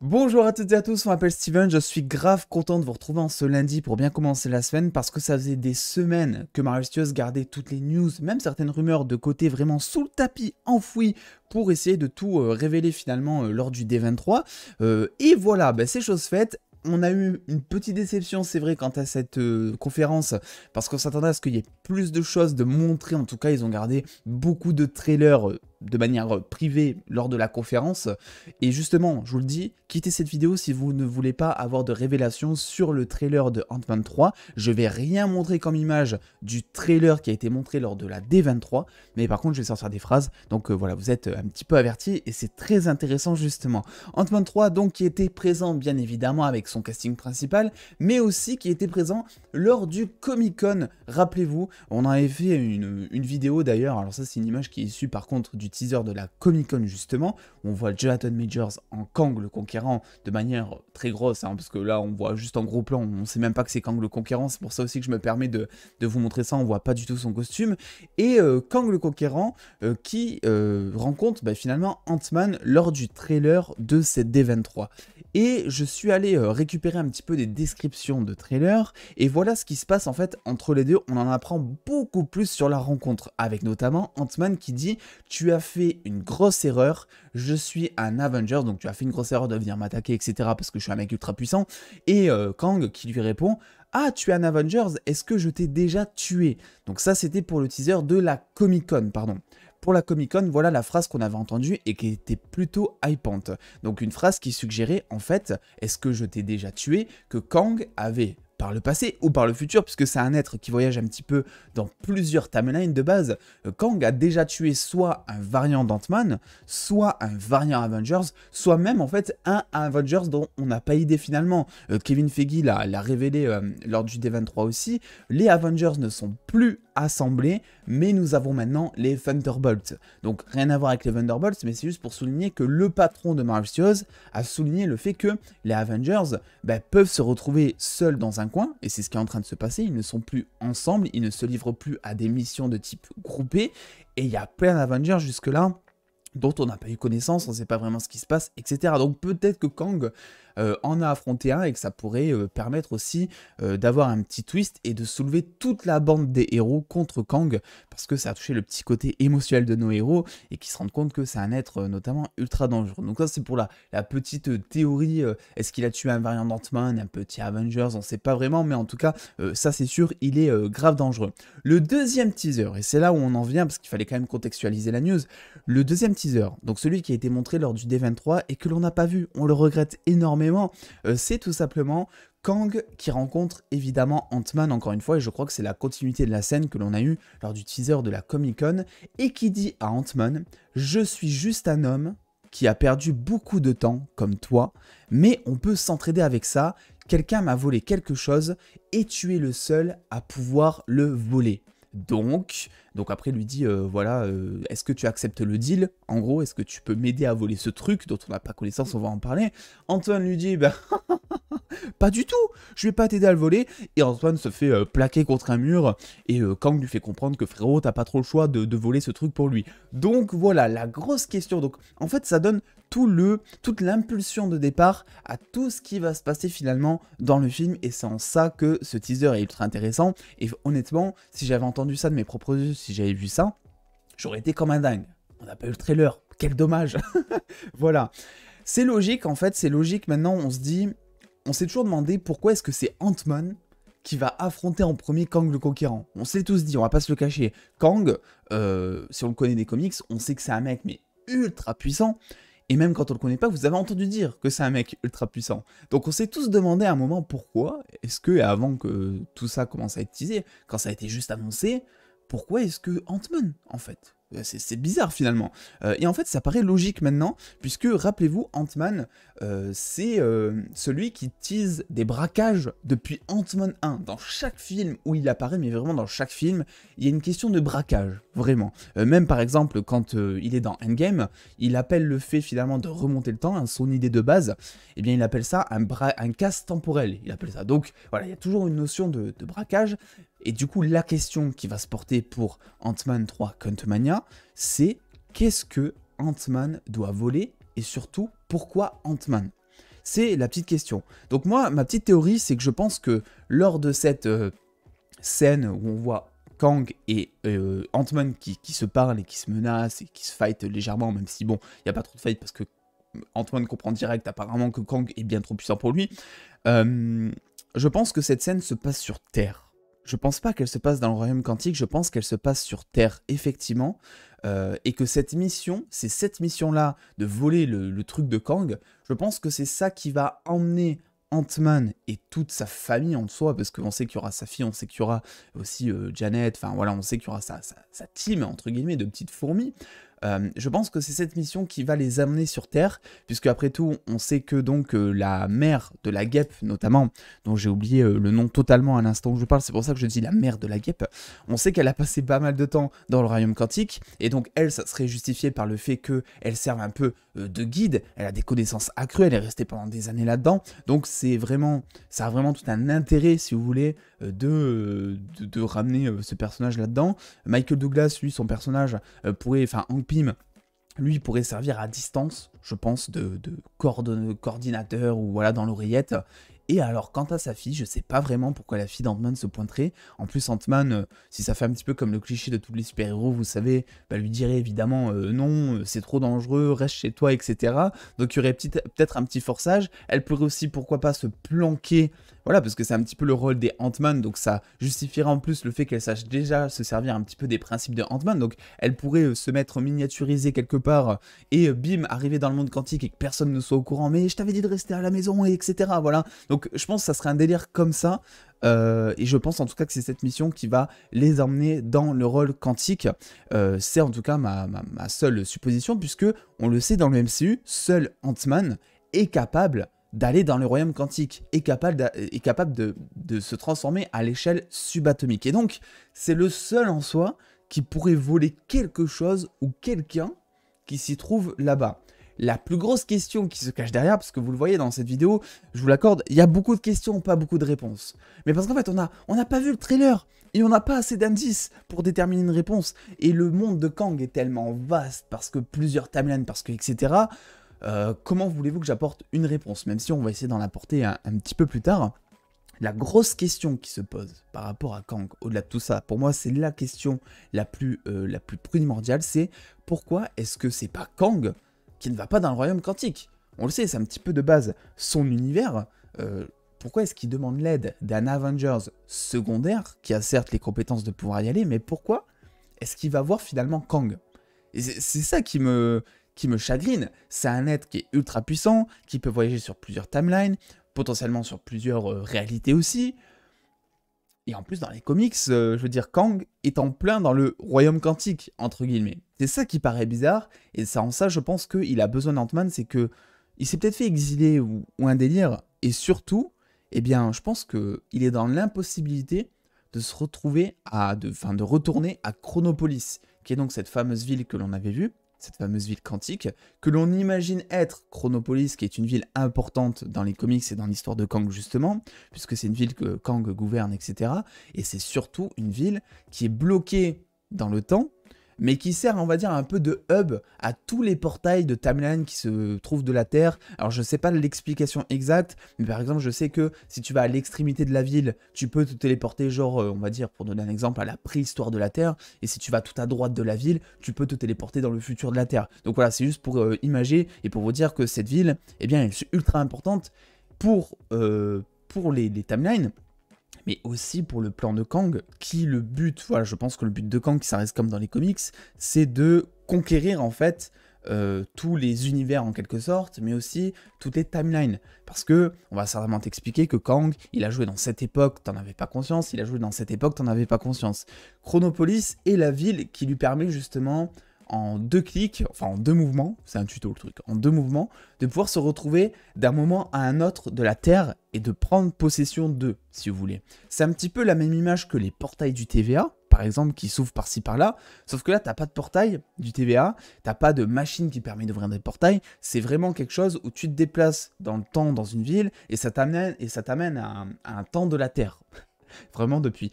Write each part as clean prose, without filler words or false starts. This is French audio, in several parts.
Bonjour à toutes et à tous, on m'appelle Steven, je suis grave content de vous retrouver en ce lundi pour bien commencer la semaine parce que ça faisait des semaines que Marvel Studios gardait toutes les news, même certaines rumeurs de côté vraiment sous le tapis, enfouies pour essayer de tout révéler finalement lors du D23. Et voilà, c'est chose faite. On a eu une petite déception, c'est vrai, quant à cette conférence, parce qu'on s'attendait à ce qu'il y ait plus de choses de montrer. En tout cas, ils ont gardé beaucoup de trailers de manière privée lors de la conférence. Et justement, je vous le dis, quittez cette vidéo si vous ne voulez pas avoir de révélations sur le trailer de Ant-Man 3. Je vais rien montrer comme image du trailer qui a été montré lors de la D23, mais par contre, je vais sortir des phrases. Donc voilà, vous êtes un petit peu avertis et c'est très intéressant justement. Ant-Man 3, donc, qui était présent bien évidemment avec son casting principal, mais aussi qui était présent lors du Comic-Con. Rappelez-vous, on avait fait une vidéo d'ailleurs, alors ça c'est une image qui est issue par contre du teaser de la Comic-Con justement, où on voit Jonathan Majors en Kang le Conquérant de manière très grosse, parce que là on voit juste en gros plan, on sait même pas que c'est Kang le Conquérant, c'est pour ça aussi que je me permets de vous montrer ça, on voit pas du tout son costume, et Kang le Conquérant qui rencontre finalement Ant-Man lors du trailer de cette D23. Et je suis allé récupérer un petit peu des descriptions de trailers, et voilà ce qui se passe en fait entre les deux. On en apprend beaucoup plus sur la rencontre, avec notamment Ant-Man qui dit « Tu as fait une grosse erreur, je suis un Avenger, donc tu as fait une grosse erreur de venir m'attaquer, etc. parce que je suis un mec ultra puissant. » Et Kang qui lui répond « Ah, tu es un Avengers, est-ce que je t'ai déjà tué ?» Donc ça, c'était pour le teaser de la Comic-Con, pardon. Pour la Comic-Con, voilà la phrase qu'on avait entendue et qui était plutôt hypante. Donc une phrase qui suggérait, en fait, est-ce que je t'ai déjà tué, que Kang avait, par le passé ou par le futur, puisque c'est un être qui voyage un petit peu dans plusieurs timelines de base, Kang a déjà tué soit un variant d'Ant-Man, soit un variant Avengers, soit même en fait un Avengers dont on n'a pas idée finalement. Kevin Feige l'a révélé lors du D23 aussi, les Avengers ne sont plus assemblés, mais nous avons maintenant les Thunderbolts. Donc rien à voir avec les Thunderbolts, mais c'est juste pour souligner que le patron de Marvel Studios a souligné le fait que les Avengers peuvent se retrouver seuls dans un coin, et c'est ce qui est en train de se passer, ils ne sont plus ensemble, ils ne se livrent plus à des missions de type groupé, et il y a plein d'Avengers jusque-là dont on n'a pas eu connaissance, on ne sait pas vraiment ce qui se passe, etc. Donc peut-être que Kang en a affronté un et que ça pourrait permettre aussi d'avoir un petit twist et de soulever toute la bande des héros contre Kang, parce que ça a touché le petit côté émotionnel de nos héros et qu'ils se rendent compte que c'est un être notamment ultra dangereux. Donc ça c'est pour la petite théorie, est-ce qu'il a tué un variant d'Ant-Man, un petit Avengers, on ne sait pas vraiment, mais en tout cas ça c'est sûr, il est grave dangereux. Le deuxième teaser, et c'est là où on en vient parce qu'il fallait quand même contextualiser la news, le deuxième teaser, donc celui qui a été montré lors du D23 et que l'on n'a pas vu, on le regrette énormément, c'est tout simplement Kang qui rencontre évidemment Ant-Man encore une fois, et je crois que c'est la continuité de la scène que l'on a eue lors du teaser de la Comic-Con, et qui dit à Ant-Man « Je suis juste un homme qui a perdu beaucoup de temps comme toi, mais on peut s'entraider avec ça, quelqu'un m'a volé quelque chose et tu es le seul à pouvoir le voler. » Donc après il lui dit voilà, est-ce que tu acceptes le deal? En gros, est-ce que tu peux m'aider à voler ce truc dont on n'a pas connaissance, on va en parler. Antoine lui dit pas du tout, je vais pas t'aider à le voler. Et Antoine se fait plaquer contre un mur et Kang lui fait comprendre que frérot, t'as pas trop le choix de voler ce truc pour lui. Donc voilà, la grosse question. Donc en fait, ça donne toute l'impulsion de départ à tout ce qui va se passer finalement dans le film, et c'est en ça que ce teaser est ultra intéressant. Et honnêtement, si j'avais entendu ça de mes propres yeux, si j'avais vu ça, j'aurais été comme un dingue. On n'a pas eu le trailer, quel dommage. Voilà, c'est logique en fait, c'est logique. Maintenant on se dit, on s'est toujours demandé pourquoi est-ce que c'est Ant-Man qui va affronter en premier Kang le Conquérant. On s'est tous dit, on va pas se le cacher, Kang, si on le connaît des comics, on sait que c'est un mec mais ultra puissant. Et même quand on le connaît pas, vous avez entendu dire que c'est un mec ultra puissant. Donc on s'est tous demandé à un moment pourquoi, est-ce que avant que tout ça commence à être teasé, quand ça a été juste annoncé, pourquoi est-ce que Ant-Man en fait? C'est bizarre finalement. Et en fait ça paraît logique maintenant, puisque rappelez-vous, Ant-Man, c'est celui qui tease des braquages depuis Ant-Man 1. Dans chaque film où il apparaît, mais vraiment dans chaque film, il y a une question de braquage, vraiment. Même par exemple quand il est dans Endgame, il appelle le fait finalement de remonter le temps, hein, son idée de base, eh bien il appelle ça un casse temporel, il appelle ça. Donc voilà, il y a toujours une notion de braquage. Et du coup, la question qui va se porter pour Ant-Man 3 Quantumania, c'est qu'est-ce que Ant-Man doit voler et surtout, pourquoi Ant-Man? C'est la petite question. Donc moi, ma petite théorie, c'est que je pense que lors de cette scène où on voit Kang et Ant-Man qui se parlent et qui se menacent et qui se fightent légèrement, même si bon, il n'y a pas trop de fight parce que Ant-Man comprend direct apparemment que Kang est bien trop puissant pour lui. Je pense que cette scène se passe sur Terre. Je pense pas qu'elle se passe dans le royaume quantique, je pense qu'elle se passe sur Terre, effectivement, et que cette mission, c'est cette mission-là de voler le truc de Kang, je pense que c'est ça qui va emmener Ant-Man et toute sa famille en soi, parce qu'on sait qu'il y aura sa fille, on sait qu'il y aura aussi Janet, enfin voilà, on sait qu'il y aura sa team, entre guillemets, de petites fourmis. Je pense que c'est cette mission qui va les amener sur Terre, puisque après tout, on sait que donc la mère de la guêpe, notamment, dont j'ai oublié le nom totalement à l'instant où je parle, c'est pour ça que je dis la mère de la guêpe, on sait qu'elle a passé pas mal de temps dans le royaume quantique, et donc elle, ça serait justifié par le fait qu'elle serve un peu de guide, elle a des connaissances accrues, elle est restée pendant des années là-dedans, donc ça a vraiment tout un intérêt, si vous voulez, de ramener ce personnage là-dedans. Michael Douglas, lui, son personnage pourrait, enfin Hank Pym, lui pourrait servir à distance, je pense, de coordinateur ou voilà dans l'oreillette. Et alors, quant à sa fille, je sais pas vraiment pourquoi la fille d'Ant-Man se pointerait. En plus, Ant-Man, si ça fait un petit peu comme le cliché de tous les super-héros, vous savez, bah, lui dirait évidemment non, c'est trop dangereux, reste chez toi, etc. Donc il y aurait peut-être un petit forçage. Elle pourrait aussi, pourquoi pas, se planquer. Voilà, parce que c'est un petit peu le rôle des Ant-Man, donc ça justifiera en plus le fait qu'elle sache déjà se servir un petit peu des principes de Ant-Man. Donc elle pourrait se mettre miniaturisée quelque part et bim, arriver dans le monde quantique et que personne ne soit au courant. Mais je t'avais dit de rester à la maison, et etc. Voilà. Donc je pense que ça serait un délire comme ça. Et je pense en tout cas que c'est cette mission qui va les emmener dans le rôle quantique. C'est en tout cas ma seule supposition, puisque on le sait dans le MCU, seul Ant-Man est capable d'aller dans le royaume quantique, est capable de se transformer à l'échelle subatomique. Et donc, c'est le seul en soi qui pourrait voler quelque chose ou quelqu'un qui s'y trouve là-bas. La plus grosse question qui se cache derrière, parce que vous le voyez dans cette vidéo, je vous l'accorde, il y a beaucoup de questions, pas beaucoup de réponses. Mais parce qu'en fait, on n'a pas vu le trailer, et on n'a pas assez d'indices pour déterminer une réponse. Et le monde de Kang est tellement vaste, parce que plusieurs timelines, parce que etc., comment voulez-vous que j'apporte une réponse? Même si on va essayer d'en apporter un petit peu plus tard. La grosse question qui se pose par rapport à Kang, au-delà de tout ça, pour moi c'est la question la plus primordiale, c'est pourquoi est-ce que c'est pas Kang qui ne va pas dans le royaume quantique? On le sait, c'est un petit peu de base son univers. Pourquoi est-ce qu'il demande l'aide d'un Avengers secondaire, qui a certes les compétences de pouvoir y aller, mais pourquoi est-ce qu'il va voir finalement Kang? Et c'est ça qui me chagrine. C'est un être qui est ultra puissant, qui peut voyager sur plusieurs timelines, potentiellement sur plusieurs réalités aussi. Et en plus, dans les comics, je veux dire, Kang est en plein dans le royaume quantique, entre guillemets. C'est ça qui paraît bizarre, et ça, en ça, je pense qu'il a besoin d'Ant-Man, c'est que il s'est peut-être fait exiler ou un délire, et surtout, eh bien, je pense qu'il est dans l'impossibilité de se retrouver de retourner à Chronopolis, qui est donc cette fameuse ville que l'on avait vue, cette fameuse ville quantique, que l'on imagine être Chronopolis, qui est une ville importante dans les comics et dans l'histoire de Kang justement, puisque c'est une ville que Kang gouverne, etc. Et c'est surtout une ville qui est bloquée dans le temps, mais qui sert, on va dire, un peu de hub à tous les portails de timeline qui se trouvent de la Terre. Alors je sais pas l'explication exacte, mais par exemple je sais que si tu vas à l'extrémité de la ville, tu peux te téléporter, genre on va dire, pour donner un exemple, à la préhistoire de la Terre, et si tu vas tout à droite de la ville, tu peux te téléporter dans le futur de la Terre. Donc voilà, c'est juste pour imager et pour vous dire que cette ville, eh bien elle est ultra importante pour les timelines, mais aussi pour le plan de Kang, qui le but, voilà, je pense que le but de Kang, ça reste comme dans les comics, c'est de conquérir en fait tous les univers en quelque sorte, mais aussi toutes les timelines. Parce que, on va certainement t'expliquer que Kang, il a joué dans cette époque, t'en avais pas conscience, il a joué dans cette époque, t'en avais pas conscience. Chronopolis est la ville qui lui permet justement, en 2 clics, enfin en 2 mouvements, c'est un tuto le truc, en 2 mouvements, de pouvoir se retrouver d'un moment à un autre de la Terre et de prendre possession d'eux, si vous voulez. C'est un petit peu la même image que les portails du TVA, par exemple, qui s'ouvrent par-ci par-là, sauf que là, t'as pas de portail du TVA, t'as pas de machine qui permet d'ouvrir des portails, c'est vraiment quelque chose où tu te déplaces dans le temps, dans une ville, et ça t'amène à un temps de la Terre. Vraiment, depuis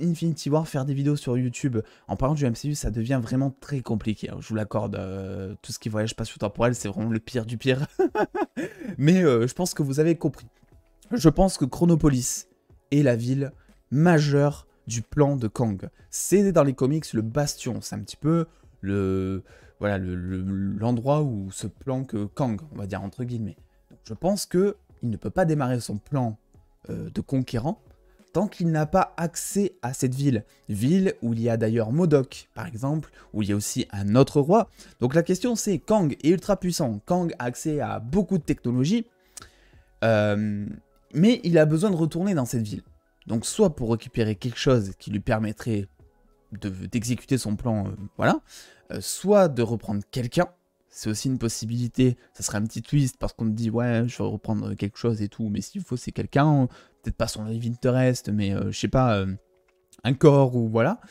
Infinity War, faire des vidéos sur YouTube en parlant du MCU, ça devient vraiment très compliqué. Je vous l'accorde, tout ce qui est voyage spatio-temporel, c'est vraiment le pire du pire. Mais je pense que vous avez compris. Je pense que Chronopolis est la ville majeure du plan de Kang. C'est dans les comics le bastion, c'est un petit peu l'endroit où se planque Kang, on va dire entre guillemets. Donc, je pense que il ne peut pas démarrer son plan de conquérant tant qu'il n'a pas accès à cette ville. Ville où il y a d'ailleurs MODOK, par exemple, où il y a aussi un autre roi. Donc la question c'est, Kang est ultra puissant, Kang a accès à beaucoup de technologies, mais il a besoin de retourner dans cette ville. Donc soit pour récupérer quelque chose qui lui permettrait d'exécuter son plan, soit de reprendre quelqu'un. C'est aussi une possibilité, ça serait un petit twist parce qu'on te dit ouais je vais reprendre quelque chose et tout, mais s'il faut c'est quelqu'un, peut-être pas son love interest, mais je sais pas, un corps ou voilà.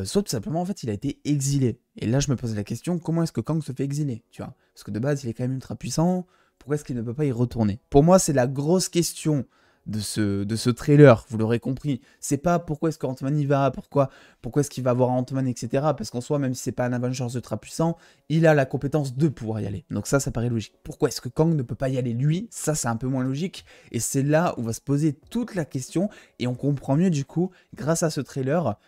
Soit tout simplement en fait il a été exilé. Et là je me pose la question, comment est-ce que Kang se fait exiler, tu vois? Parce que de base il est quand même ultra puissant, pourquoi est-ce qu'il ne peut pas y retourner? Pour moi c'est la grosse question de ce trailer, vous l'aurez compris. C'est pas pourquoi est-ce qu'Ant-Man y va, pourquoi est-ce qu'il va voir Ant-Man, etc. Parce qu'en soi, même si c'est pas un Avengers ultra puissant, il a la compétence de pouvoir y aller. Donc ça paraît logique. Pourquoi est-ce que Kang ne peut pas y aller lui? Ça, c'est un peu moins logique. Et c'est là où va se poser toute la question. Et on comprend mieux du coup, grâce à ce trailer,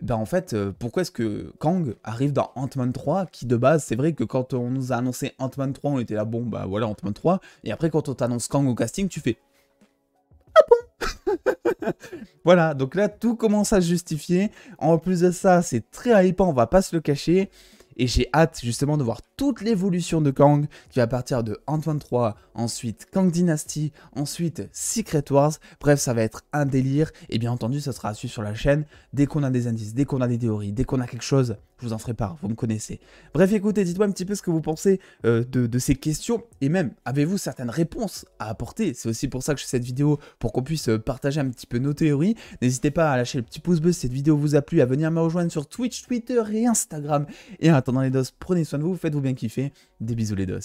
en fait, pourquoi est-ce que Kang arrive dans Ant-Man 3, qui de base, c'est vrai que quand on nous a annoncé Ant-Man 3, on était là, bon, bah voilà, Ant-Man 3. Et après, quand on t'annonce Kang au casting, tu fais... Voilà, donc là, tout commence à se justifier. En plus de ça, c'est très hypant, on va pas se le cacher. Et j'ai hâte justement de voir toute l'évolution de Kang qui va partir de Ant-Man 3, ensuite Kang Dynasty, ensuite Secret Wars. Bref, ça va être un délire. Et bien entendu, ça sera à suivre sur la chaîne. Dès qu'on a des indices, dès qu'on a des théories, dès qu'on a quelque chose, je vous en ferai part, vous me connaissez. Bref, écoutez, dites-moi un petit peu ce que vous pensez de ces questions. Et même, avez-vous certaines réponses à apporter? C'est aussi pour ça que je fais cette vidéo, pour qu'on puisse partager un petit peu nos théories. N'hésitez pas à lâcher le petit pouce bleu si cette vidéo vous a plu, à venir me rejoindre sur Twitch, Twitter et Instagram. Et en attendant les doses, prenez soin de vous, faites-vous bien kiffer. Des bisous les doses.